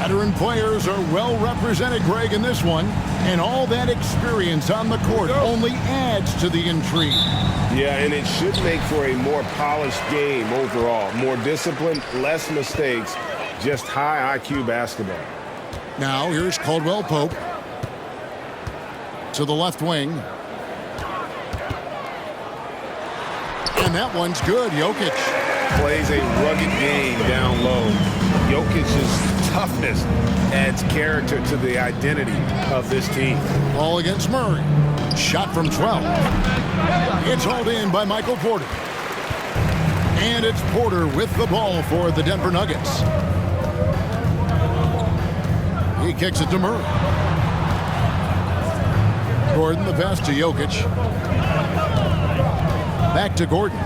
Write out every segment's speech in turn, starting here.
Veteran players are well represented, Greg, in this one. And all that experience on the court only adds to the intrigue. Yeah, and it should make for a more polished game overall. More discipline, less mistakes, just high IQ basketball. Now here's Caldwell Pope to the left wing. And that one's good. Jokic plays a rugged game down low. Jokic's toughness adds character to the identity of this team. Ball against Murray. Shot from 12. It's hauled in by Michael Porter. And it's Porter with the ball for the Denver Nuggets. He kicks it to Murray. Gordon, the pass to Jokic. Back to Gordon.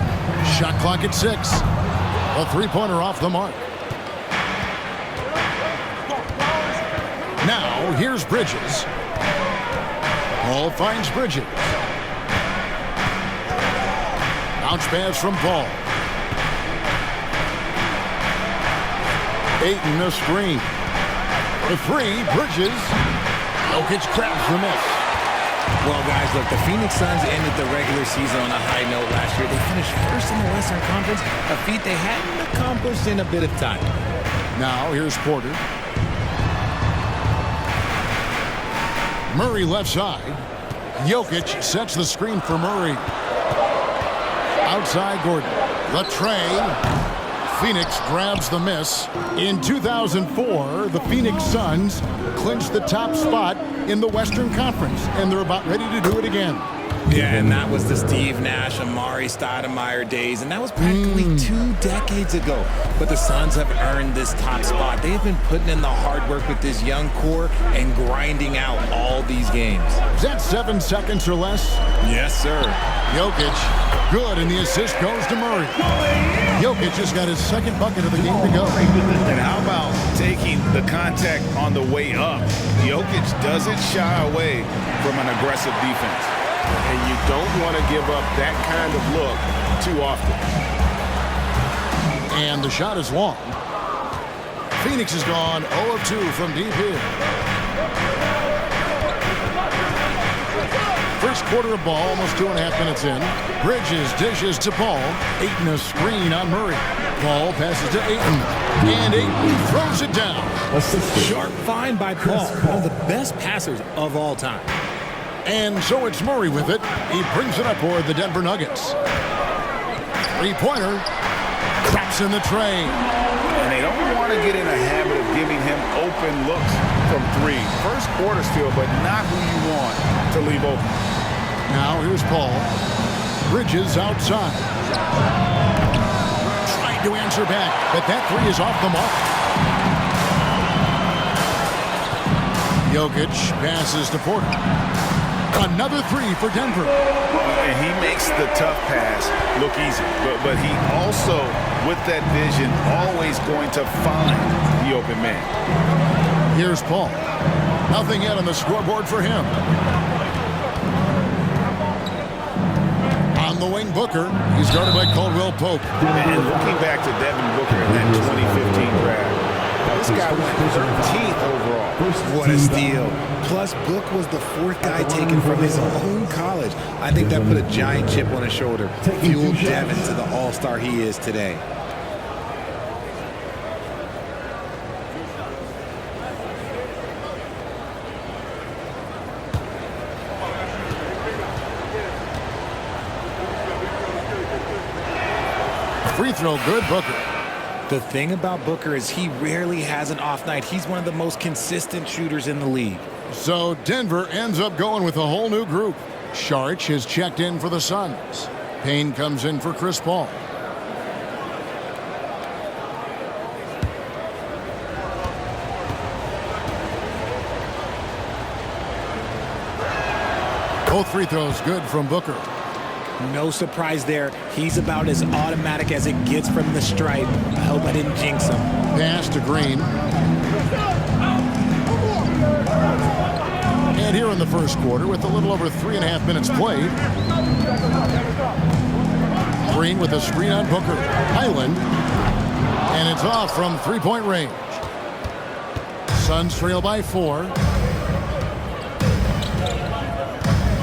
Shot clock at 6. A three-pointer off the mark. Now, here's Bridges. Paul finds Bridges. Bounce pass from Paul. Ayton a screen. The three, Bridges. Jokic grabs the miss. Well, guys, look, the Phoenix Suns ended the regular season on a high note last year. They finished first in the Western Conference, a feat they hadn't accomplished in a bit of time. Now, here's Porter. Murray left side. Jokic sets the screen for Murray. Outside Gordon. The tray. Phoenix grabs the miss. In 2004, the Phoenix Suns clinched the top spot in the Western Conference, and they're about ready to do it again. Yeah, and that was the Steve Nash, Amari Stoudemire days, and that was practically 2 decades ago. But the Suns have earned this top spot. They have been putting in the hard work with this young core and grinding out all these games. Is that 7 seconds or less? Yes, sir. Jokic, good, and the assist goes to Murray. Jokic just got his second bucket of the game to go. And how about taking the contact on the way up? Jokic doesn't shy away from an aggressive defense. And you don't want to give up that kind of look too often. And the shot is long. Phoenix has gone 0 of 2 from deep here. First quarter of ball, almost 2.5 minutes in. Bridges dishes to Paul. Ayton a screen on Murray. Paul passes to Ayton. And Ayton throws it down. Sharp find by Paul, one of the best passers of all time. And so it's Murray with it. He brings it up for the Denver Nuggets. Three-pointer. Traps in the tray. And they don't want to get in a habit of giving him open looks from 3. First quarter still, but not who you want to leave open. Now here's Paul. Bridges outside. Trying to answer back, but that 3 is off the mark. Jokic passes to Porter. Another 3 for Denver. And he makes the tough pass look easy. But he also, with that vision, always going to find the open man. Here's Paul. Nothing yet on the scoreboard for him. On the wing, Booker. He's guarded by Caldwell Pope. And looking back to Devin Booker in that 2015 draft, this guy went 13th overall. What a steal. Plus, Book was the 4th guy taken from his own college. I think that put a giant chip on his shoulder, fueled Devin to the all-star he is today. Free throw, good, Booker. The thing about Booker is he rarely has an off night. He's one of the most consistent shooters in the league. So Denver ends up going with a whole new group. Sharch has checked in for the Suns. Payne comes in for Chris Paul. Both free throws good from Booker. No surprise there. He's about as automatic as it gets from the stripe. I hope I didn't jinx him. Pass to Green. And here in the first quarter, with a little over 3.5 minutes played, Green with a screen on Booker. Highland. And it's off from three-point range. Suns trail by 4.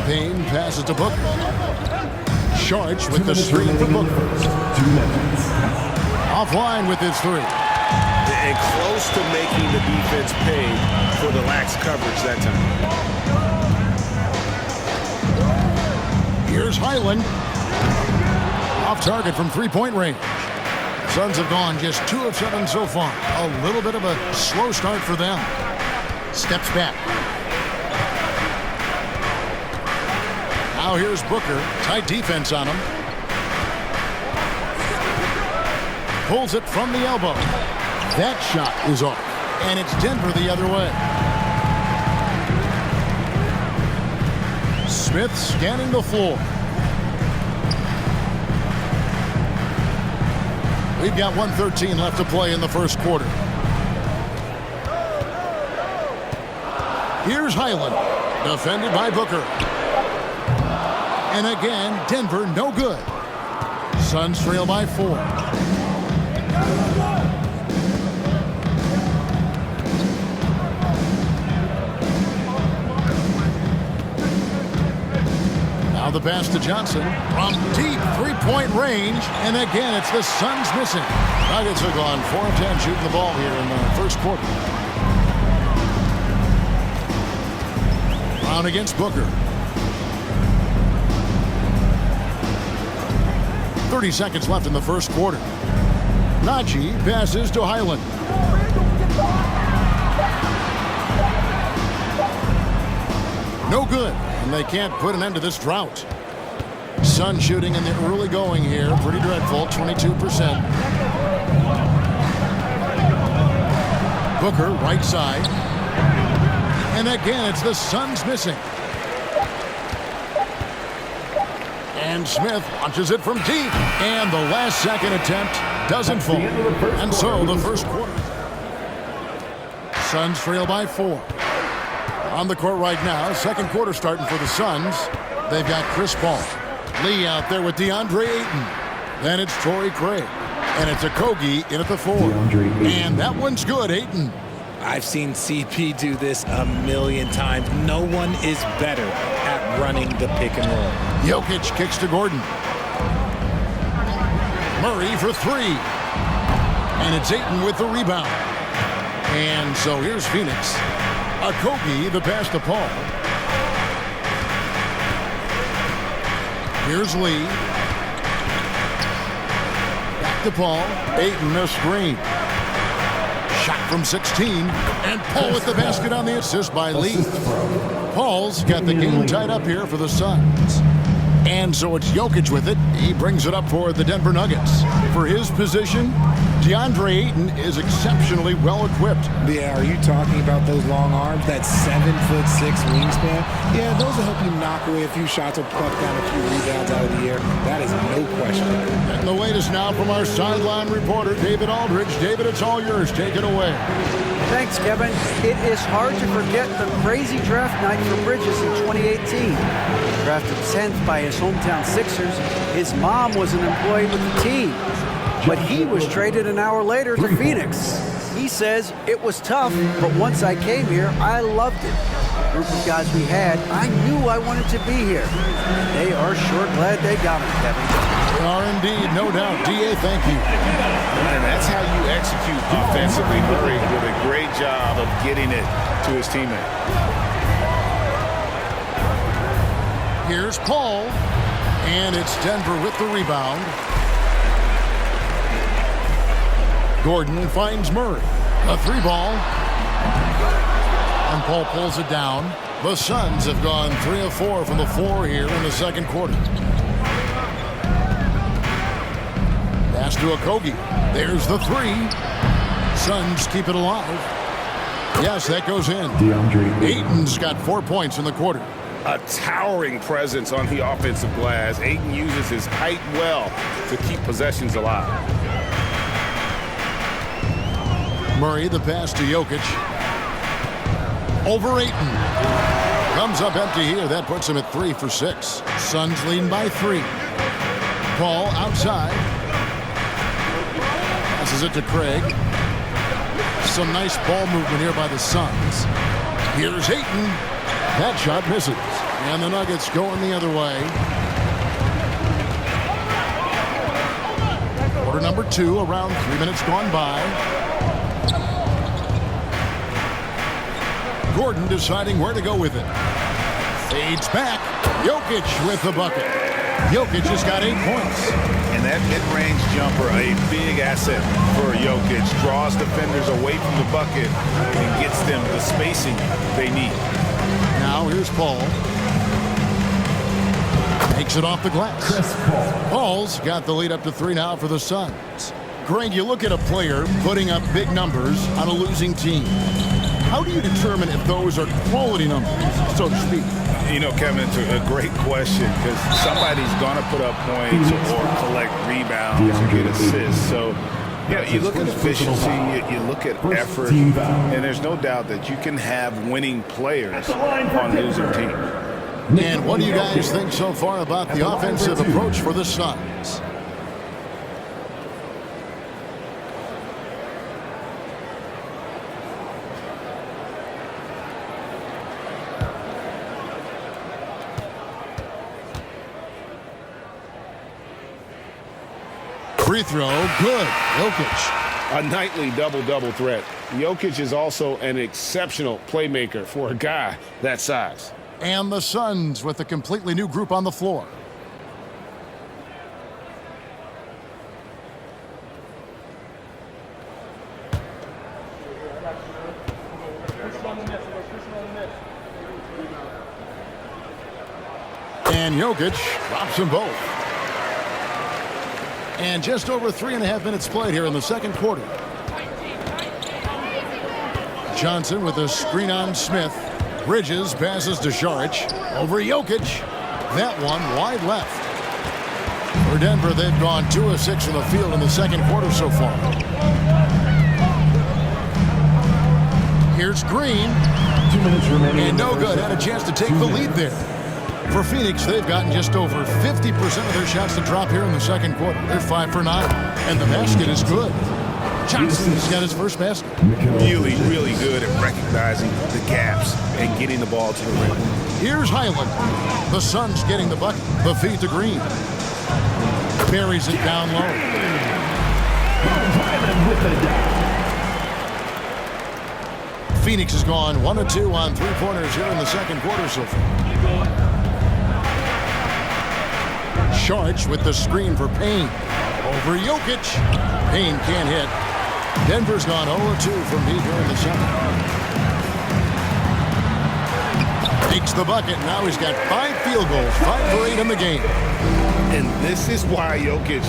Payne passes to Booker. Shorts with the screen for Booker. Offline with his 3. And close to making the defense pay for the lax coverage that time. Here's Highland. Off target from 3-point range. Suns have gone just 2 of 7 so far. A little bit of a slow start for them. Steps back. Now here's Booker. Tight defense on him. Pulls it from the elbow. That shot is off. And it's Denver the other way. Smith scanning the floor. We've got 1:13 left to play in the first quarter. Here's Highland. Defended by Booker. And again, Denver no good. Suns trail by 4. Now the pass to Johnson from deep 3-point range. And again, it's the Suns missing. Nuggets have gone 4 of 10 shooting the ball here in the first quarter. Brown against Booker. 30 seconds left in the first quarter. Najee passes to Highland. No good, and they can't put an end to this drought. Sun shooting in the early going here, pretty dreadful, 22%. Booker, right side. And again, it's the Suns missing. And Smith launches it from deep. And the last second attempt doesn't fall. And so the first quarter. Suns trail by 4. On the court right now, second quarter starting for the Suns. They've got Chris Paul. Lee out there with DeAndre Ayton. Then it's Torrey Craig. And it's Okogie in at the 4. And that one's good, Ayton. I've seen CP do this a million times. No one is better at running the pick and roll. Jokic kicks to Gordon. Murray for 3. And it's Ayton with the rebound. And so here's Phoenix. Okogie, the pass to Paul. Here's Lee. Back to Paul. Ayton, the screen. Shot from 16. And Paul with the basket on the assist by Lee. Paul's got the game tied up here for the Suns. And so it's Jokic with it. He brings it up for the Denver Nuggets. For his position, DeAndre Ayton is exceptionally well-equipped. Yeah, are you talking about those long arms, that 7'6" wingspan? Yeah, those will help you knock away a few shots or pluck down a few rebounds out of the air. That is no question. And the latest now from our sideline reporter, David Aldridge. David, it's all yours. Take it away. Thanks, Kevin. It is hard to forget the crazy draft night for Bridges in 2018. Drafted 10th by his hometown Sixers, his mom was an employee with the team. But he was traded an hour later to Phoenix. He says it was tough, but once I came here, I loved it. The group of guys we had, I knew I wanted to be here. They are sure glad they got him, Kevin. They are indeed, no doubt. D.A., thank you. And that's how you execute offensively. Murray did a great job of getting it to his teammate. Here's Paul, and it's Denver with the rebound. Gordon finds Murray. A 3-ball. And Paul pulls it down. The Suns have gone 3 of 4 from the floor here in the second quarter. Pass to Okogie. There's the 3. Suns keep it alive. Yes, that goes in. Ayton's got 4 points in the quarter. A towering presence on the offensive glass. Ayton uses his height well to keep possessions alive. Murray, the pass to Jokic. Over Ayton. Comes up empty here. That puts him at 3 for 6. Suns lead by 3. Paul outside. Passes it to Craig. Some nice ball movement here by the Suns. Here's Ayton. That shot misses. And the Nuggets going the other way. Quarter number 2, around 3 minutes gone by. Gordon deciding where to go with it. Fades back. Jokic with the bucket. Jokic has got 8 points. And that mid-range jumper, a big asset for Jokic. Draws defenders away from the bucket and gets them the spacing they need. Now here's Paul. Takes it off the glass. Paul's got the lead up to 3 now for the Suns. Greg, you look at a player putting up big numbers on a losing team. How do you determine if those are quality numbers, so to speak? You know, Kevin, it's a great question because somebody's going to put up points or collect rebounds or get assists. So, yeah, you look at efficiency, you look at effort, and there's no doubt that you can have winning players on losing teams. And what do you guys think so far about the offensive approach for the Suns? Free throw, good. Jokic. A nightly double-double threat. Jokic is also an exceptional playmaker for a guy that size. And the Suns with a completely new group on the floor. And Jokic drops them both. And just over 3.5 minutes played here in the second quarter. Johnson with a screen on Smith. Bridges passes to Saric. Over Jokic. That one wide left. For Denver, they've gone 2 of 6 from the field in the second quarter so far. Here's Green. 2 minutes remaining. And no good. Had a chance to take the lead there. For Phoenix, they've gotten just over 50% of their shots to drop here in the second quarter. They're 5 for 9. And the basket is good. Johnson's got his first basket. Really, really good at recognizing the gaps and getting the ball to the rim. Here's Highland. The Suns getting the bucket. The feed to Green. Buries it down low. Phoenix has gone 1 of 2 on 3-pointers here in the second quarter so far. Saric with the screen for Payne. Over Jokic. Payne can't hit. Denver's gone 0-2 from deep here in the second. Takes the bucket. Now he's got 5 field goals. 5 for 8 in the game. And this is why Jokic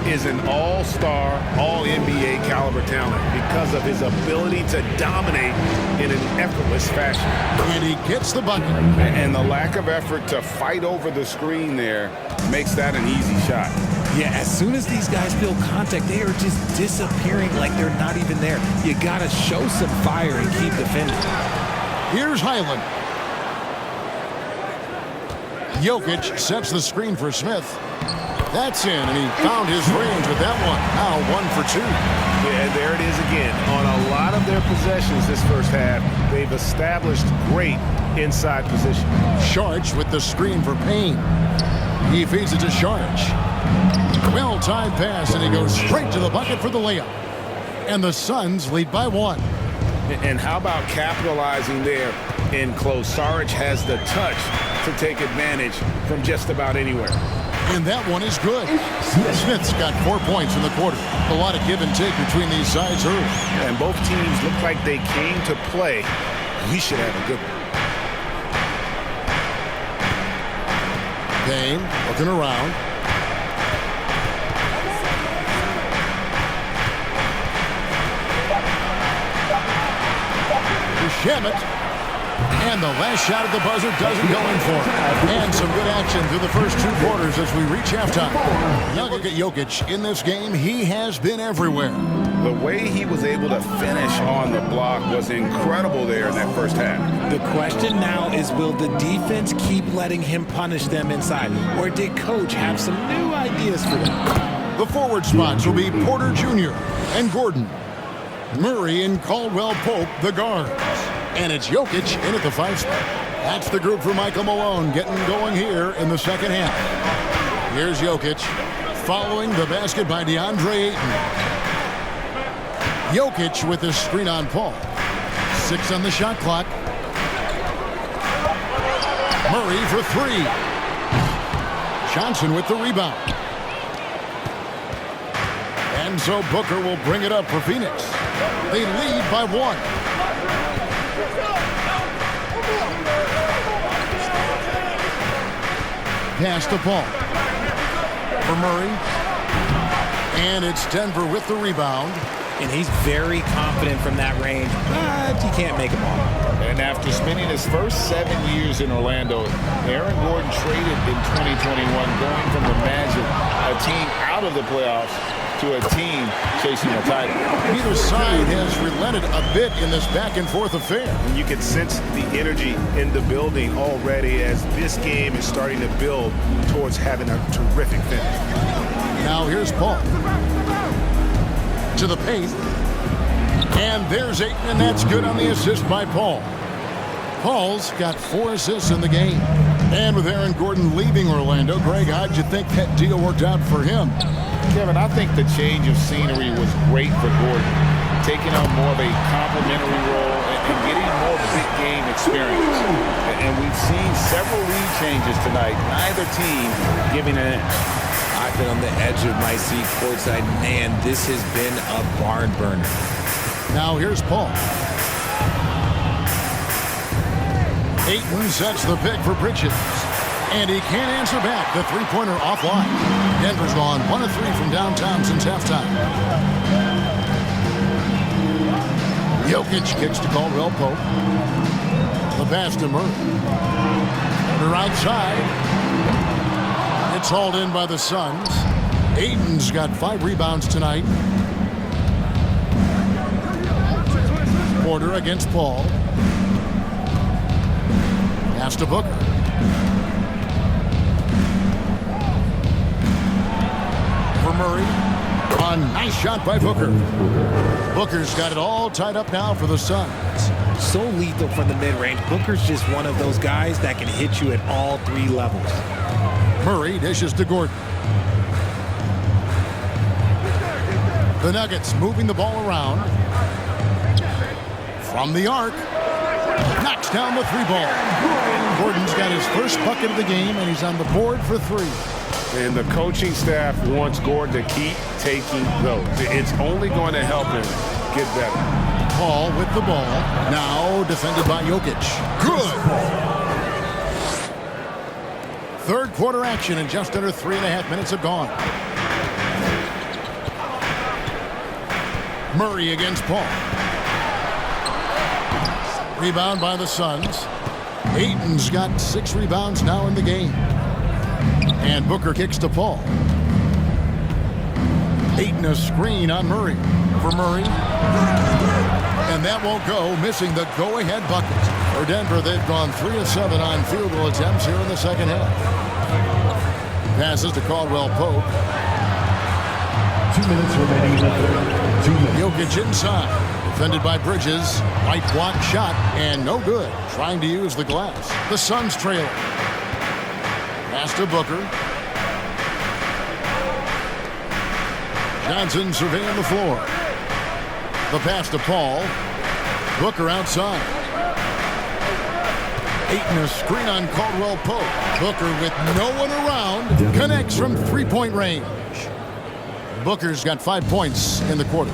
is an all-star, all-NBA caliber talent, because of his ability to dominate in an effortless fashion. And he gets the bucket. And the lack of effort to fight over the screen there makes that an easy shot. Yeah, as soon as these guys feel contact, they are just disappearing like they're not even there. You got to show some fire and keep defending. Here's Highland. Jokic sets the screen for Smith. That's in, and he found his range with that one. Now 1 for 2. Yeah, there it is again. On a lot of their possessions this first half, they've established great inside position. Saric with the screen for Payne. He feeds it to Saric. Well-timed pass, and he goes straight to the bucket for the layup. And the Suns lead by 1. And how about capitalizing there in close? Saric has the touch to take advantage from just about anywhere. And that one is good. Smith's got 4 points in the quarter. A lot of give and take between these sides early. And both teams look like they came to play. We should have a good one. Payne looking around. Shamet. And the last shot at the buzzer doesn't go in for it. And some good action through the first 2 quarters as we reach halftime. Now look at Jokic. In this game, he has been everywhere. The way he was able to finish on the block was incredible there in that first half. The question now is, will the defense keep letting him punish them inside? Or did Coach have some new ideas for them? The forward spots will be Porter Jr. and Gordon. Murray and Caldwell Pope, the guards. And it's Jokic in at the 5 spot. That's the group for Michael Malone getting going here in the second half. Here's Jokic following the basket by DeAndre Ayton. Jokic with his screen on Paul. 6 on the shot clock. Murray for 3. Johnson with the rebound. And so Booker will bring it up for Phoenix. They lead by 1. Pass to Paul. For Murray. And it's Denver with the rebound. And he's very confident from that range, but you can't make him all. And after spending his first 7 years in Orlando, Aaron Gordon traded in 2021, going from the Magic, a team out of the playoffs, to a team chasing a title. Neither side has relented a bit in this back-and-forth affair. And you can sense the energy in the building already as this game is starting to build towards having a terrific finish. Now here's Paul. To the paint. And there's Ayton, and that's good on the assist by Paul. Paul's got 4 assists in the game. And with Aaron Gordon leaving Orlando, Greg, how'd you think that deal worked out for him? Kevin, I think the change of scenery was great for Gordon, taking on more of a complimentary role and getting more big game experience. And we've seen several lead changes tonight, neither team giving an inch. I've been on the edge of my seat courtside. Man, this has been a barn burner. Now here's Paul. Ayton sets the pick for Bridges. And he can't answer back. The three-pointer offline. Denver's gone 1 of 3 from downtown since halftime. Jokic kicks to Caldwell Pope. The pass to Murray. They're outside. It's hauled in by the Suns. Ayton's got 5 rebounds tonight. Porter against Paul. Pass to Booker. For Murray. A nice shot by Booker. Booker's got it all tied up now for the Suns. So lethal from the mid-range. Booker's just one of those guys that can hit you at all 3 levels. Murray dishes to Gordon. The Nuggets moving the ball around. From the arc. Knocks down the 3-ball. Gordon's got his first bucket of the game, and he's on the board for 3. And the coaching staff wants Gordon to keep taking those. It's only going to help him get better. Paul with the ball. Now defended by Jokic. Good. Third quarter action, and just under 3.5 minutes have gone. Murray against Paul. Rebound by the Suns. Ayton's got 6 rebounds now in the game. And Booker kicks to Paul. Ayton a screen on Murray. For Murray. And that won't go, missing the go-ahead bucket. For Denver, they've gone 3 of 7 on field goal attempts here in the second half. Passes to Caldwell Pope. 2 minutes remaining in the third. 2 minutes. Jokic inside. Defended by Bridges. Right block shot, and no good. Trying to use the glass. The Suns trail. Pass to Booker. Johnson surveying the floor. The pass to Paul. Booker outside. Ayton a screen on Caldwell Pope. Booker with no one around. Connects from 3-point range. Booker's got 5 points in the quarter.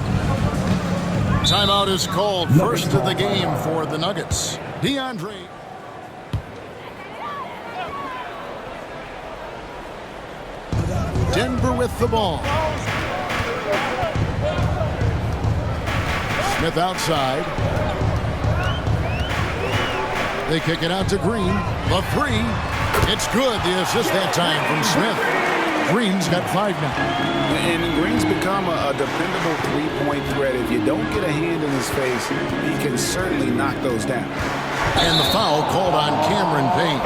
Timeout is called. First of the game for the Nuggets. DeAndre. Denver with the ball. Smith outside. They kick it out to Green. The 3. It's good. The assist that time from Smith. Green's got 5 now. And Green's become a dependable 3-point threat. If you don't get a hand in his face, he can certainly knock those down. And the foul called on Cameron Payne.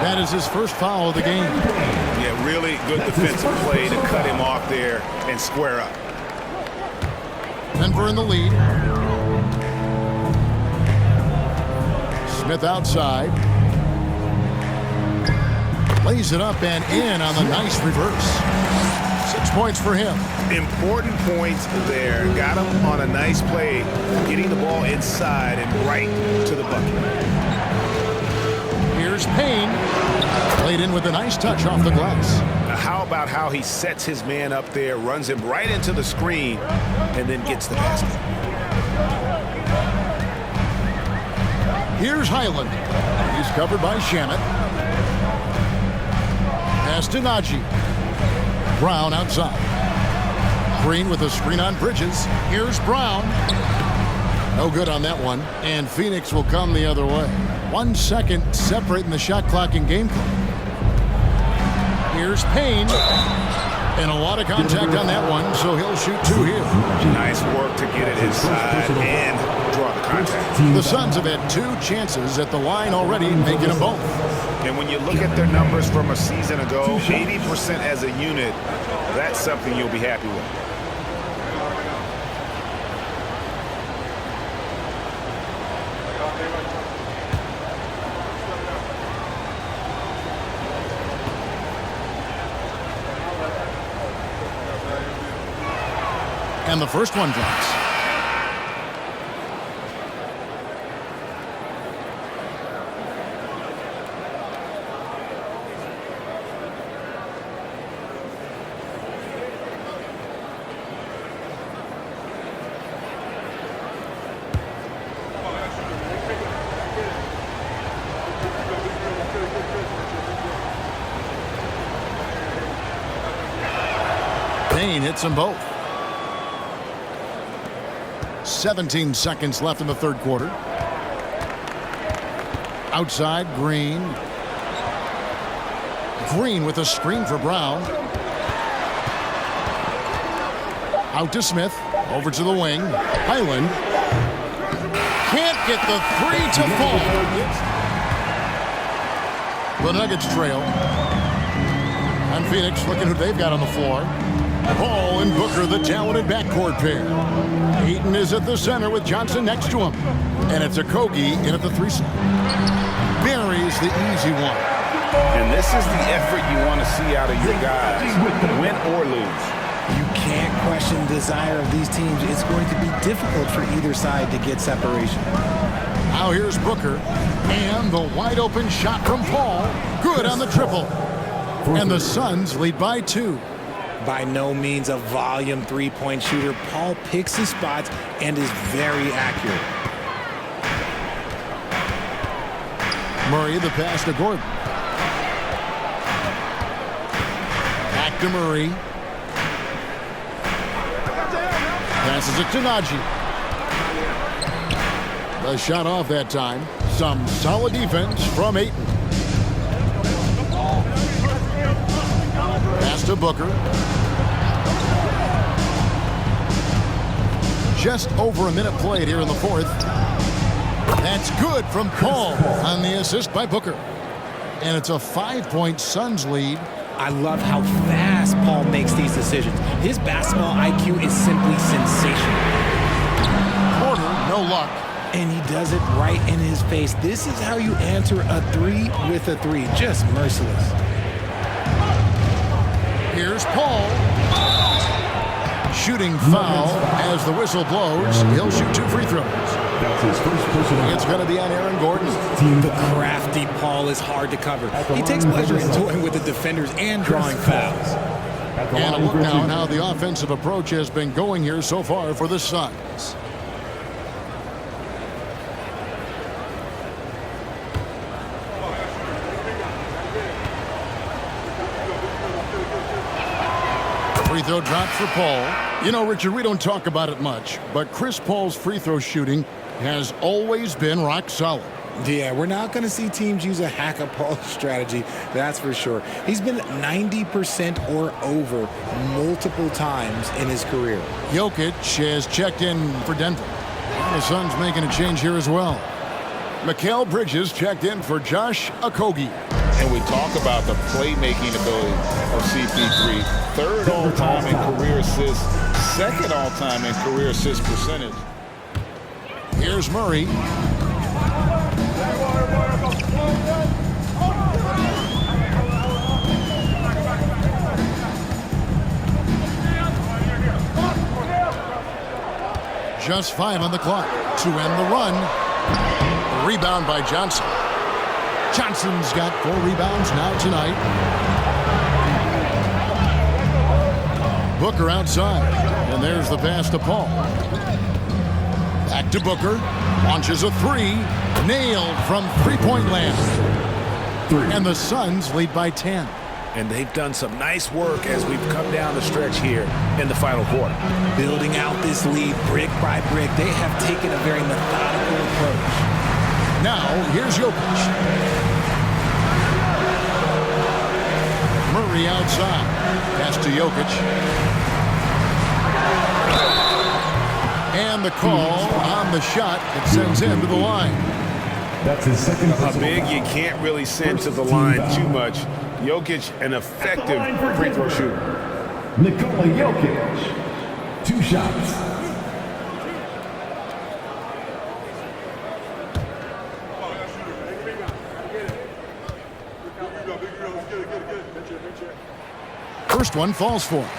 That is his first foul of the game. Yeah, really good defensive play to cut him off there and square up. Denver in the lead. Smith outside. Lays it up and in on the nice reverse. 6 points for him. Important points there. Got him on a nice play, getting the ball inside and right to the bucket. Here's Payne. Played in with a nice touch off the glass. How about how he sets his man up there, runs him right into the screen, and then gets the basket. Here's Highland. He's covered by Shamet. Pass to Najee. Brown outside. Green with a screen on Bridges. Here's Brown. No good on that one. And Phoenix will come the other way. 1 second separating the shot clock and game clock. Here's Payne. And a lot of contact on that one, so he'll shoot 2 here. Nice work to get it inside and draw the contact. The Suns have had 2 chances at the line already, making them both. And when you look at their numbers from a season ago, 80% as a unit, that's something you'll be happy with. And the first one drops. Payne hits them both. 17 seconds left in the third quarter. Outside, Green. Green with a screen for Brown. Out to Smith. Over to the wing. Highland. Can't get the 3 to fall. The Nuggets trail. And Phoenix looking who they've got on the floor. Paul and Booker, the talented backcourt pair. Eaton is at the center with Johnson next to him. And it's Okogie in at the 3 slot. Buries the easy one. And this is the effort you want to see out of your guys, win or lose. You can't question the desire of these teams. It's going to be difficult for either side to get separation. Now here's Booker. And the wide open shot from Paul. Good on the triple. And the Suns lead by 2. By no means a volume three-point shooter, Paul picks his spots and is very accurate. Murray, the pass to Gordon. Back to Murray. Passes it to Najee. The shot off that time. Some solid defense from Ayton. Pass to Booker. Just over a minute played here in the fourth. That's good from Paul on the assist by Booker. And it's a 5-point Suns lead. I love how fast Paul makes these decisions. His basketball IQ is simply sensational. Porter, no luck. And he does it right in his face. This is how you answer a 3 with a 3. Just merciless. Here's Paul. Shooting foul as the whistle blows. He'll shoot 2 free throws. That's his first personal. It's going to be on Aaron Gordon. The crafty Paul is hard to cover. He takes pleasure in toying with the defenders and drawing fouls. And a look now at how the offensive approach has been going here so far for the Suns. Free throw drops for Paul. You know, Richard, we don't talk about it much, but Chris Paul's free throw shooting has always been rock solid. Yeah, we're not going to see teams use a hack-a-Paul strategy, that's for sure. He's been 90% or over multiple times in his career. Jokic has checked in for Denver. And the Suns making a change here as well. Mikal Bridges checked in for Josh Okogie. And we talk about the playmaking ability of CP3. 3rd all-time in career assists, second all-time in career assist percentage. Here's Murray. Just 5 on the clock to end the run. Rebound by Johnson. Johnson's got 4 rebounds now tonight. Booker outside, and there's the pass to Paul. Back to Booker, launches a 3, nailed from three-point land. And the Suns lead by 10. And they've done some nice work as we've come down the stretch here in the final quarter. Building out this lead brick by brick, they have taken a very methodical approach. Now, here's Jokic. Murray outside. Pass to Jokic. And the call on the shot that sends him to the line. That's his second. A big you can't really send to the line too much. Jokic, an effective free throw shooter. Nikola Jokic, 2 shots. First one falls for him.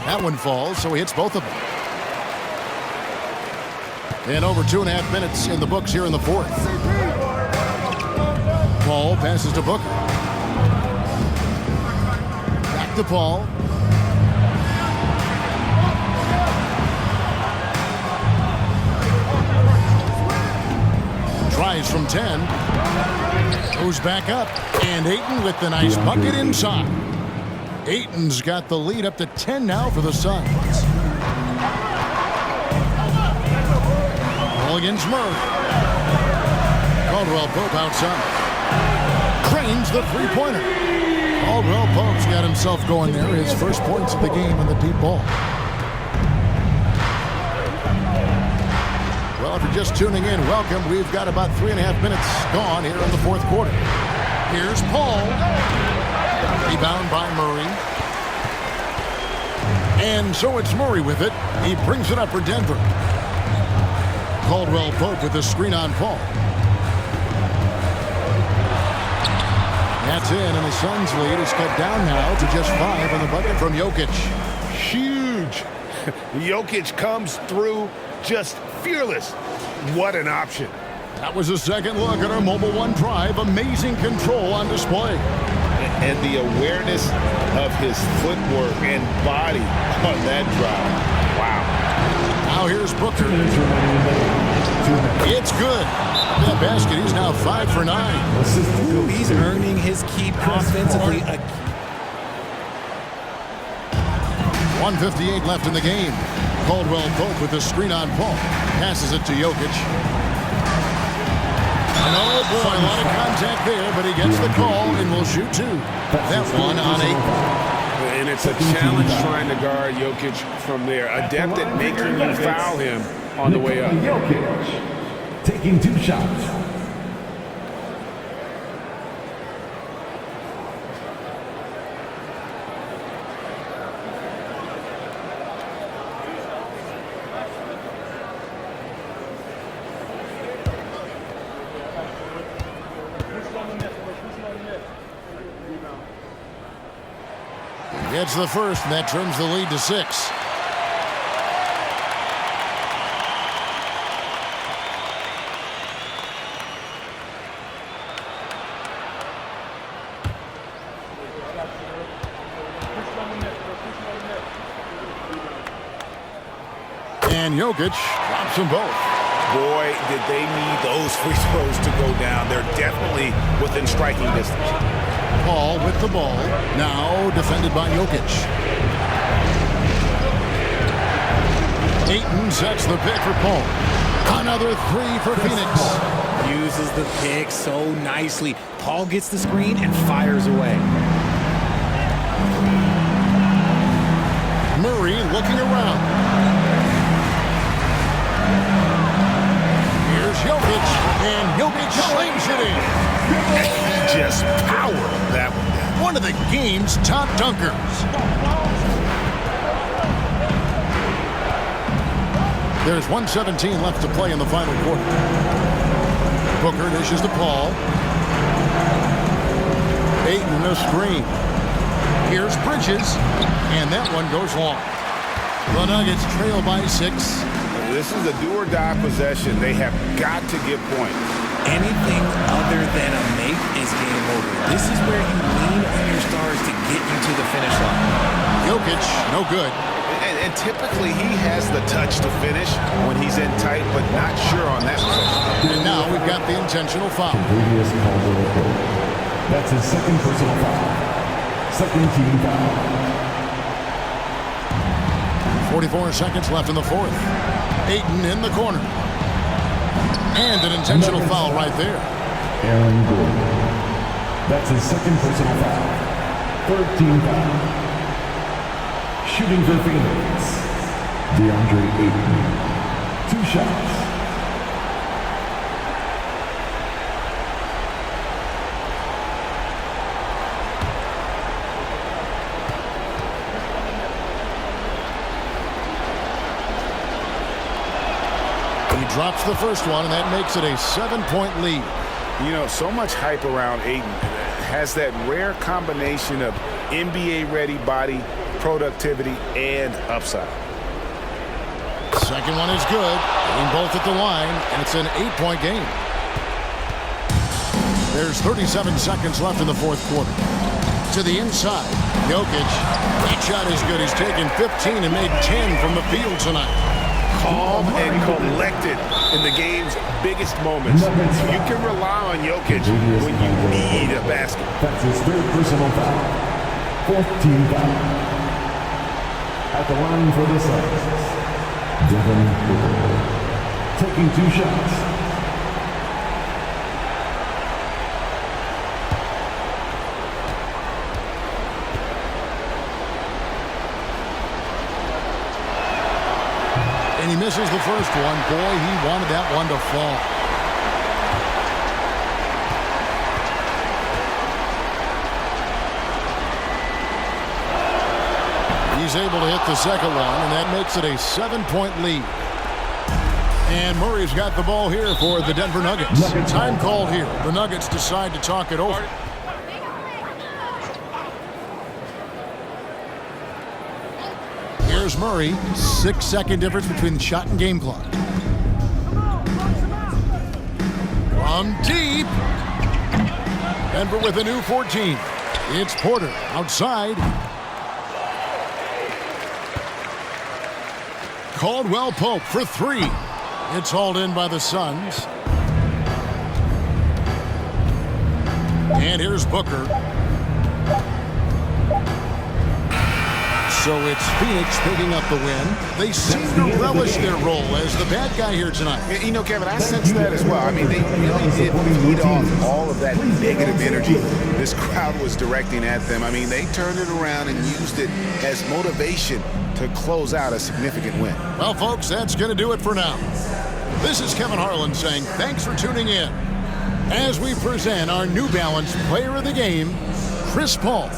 That one falls, so he hits both of them. And over 2.5 minutes in the books here in the fourth. Paul passes to Booker. Back to Paul. Tries from 10. Goes back up. And Ayton with the nice bucket inside. Ayton's got the lead up to 10 now for the Suns. Ball against Murray. Caldwell Pope outside. Cranes the three-pointer. Caldwell Pope's got himself going there. His first points of the game on the deep ball. Well, if you're just tuning in, welcome. We've got about 3.5 minutes gone here in the fourth quarter. Here's Paul. Rebound by Murray. And so it's Murray with it. He brings it up for Denver. Caldwell Pope with the screen on Paul. That's in, and the Suns' lead is cut down now to just 5 on the bucket from Jokic. Huge. Jokic comes through just fearless. What an option. That was a second look at our Mobile One drive. Amazing control on display. And the awareness of his footwork and body on that drive. Wow. Now here's Booker. It's good. That basket, he's now 5 for 9. He's earning his keep offensively. 1:58 left in the game. Caldwell Pope with the screen on Paul. Passes it to Jokic. Oh boy, a lot of contact there, but he gets the call and will shoot 2. That one on 8. And it's a challenge trying to guard Jokic from there. Adept at making you foul him on the way up. Jokic taking 2 shots. Gets the first, and that trims the lead to 6. And Jokic drops them both. Boy, did they need those free throws to go down. They're definitely within striking distance. Paul with the ball. Now defended by Jokic. Ayton sets the pick for Paul. Another 3 for Phoenix. Uses the pick so nicely. Paul gets the screen and fires away. looking around. Here's Jokic, and Jokic slings it in. He just powered that one down. One of the game's top dunkers. There's 1:17 left to play in the final quarter. Booker dishes to Paul. Ayton a screen. Here's Bridges, and that one goes long. The Nuggets trail by 6. This is a do-or-die possession. They have got to get points. Anything other than a make is game over. This is where you lean on your stars to get you to the finish line. Jokic, no good. And typically he has the touch to finish when he's in tight, but not sure on that possession. And now we've got the intentional foul. Previous call to the court. That's his second personal foul. Second team foul. 44 seconds left in the fourth. Ayton in the corner. And an intentional foul right there. Aaron Gordon. That's his second personal foul. Third team foul. Shooting for Phoenix. DeAndre Ayton. 2 shots. He drops the first one, and that makes it a 7-point lead. You know, so much hype around Ayton. Has that rare combination of NBA-ready body, productivity, and upside. Second one is good. Getting both at the line, and it's an 8-point game. There's 37 seconds left in the fourth quarter. To the inside, Jokic. That shot is good. He's taken 15 and made 10 from the field tonight. Calm and collected in the game's biggest moments. You can rely on Jokic when you need a basket. That's his third personal foul. Fourth team foul. At the line for the Suns, Devin Booker. Taking 2 shots. And he misses the first one. Boy, he wanted that one to fall. He's able to hit the second one, and that makes it a 7-point lead. And Murray's got the ball here for the Denver Nuggets. Time called here. The Nuggets decide to talk it over. Here's Murray. 6-second difference between the shot and game clock. From deep. Denver with a new 14. It's Porter outside. Caldwell Pope for 3. It's hauled in by the Suns. And here's Booker. So it's Phoenix picking up the win. They seem to relish their role as the bad guy here tonight. You know, Kevin, I sense that as well. I mean, they really did feed off all of that negative energy this crowd was directing at them. I mean, they turned it around and used it as motivation to close out a significant win. Well, folks, that's going to do it for now. This is Kevin Harlan saying thanks for tuning in as we present our New Balance Player of the Game, Chris Paul.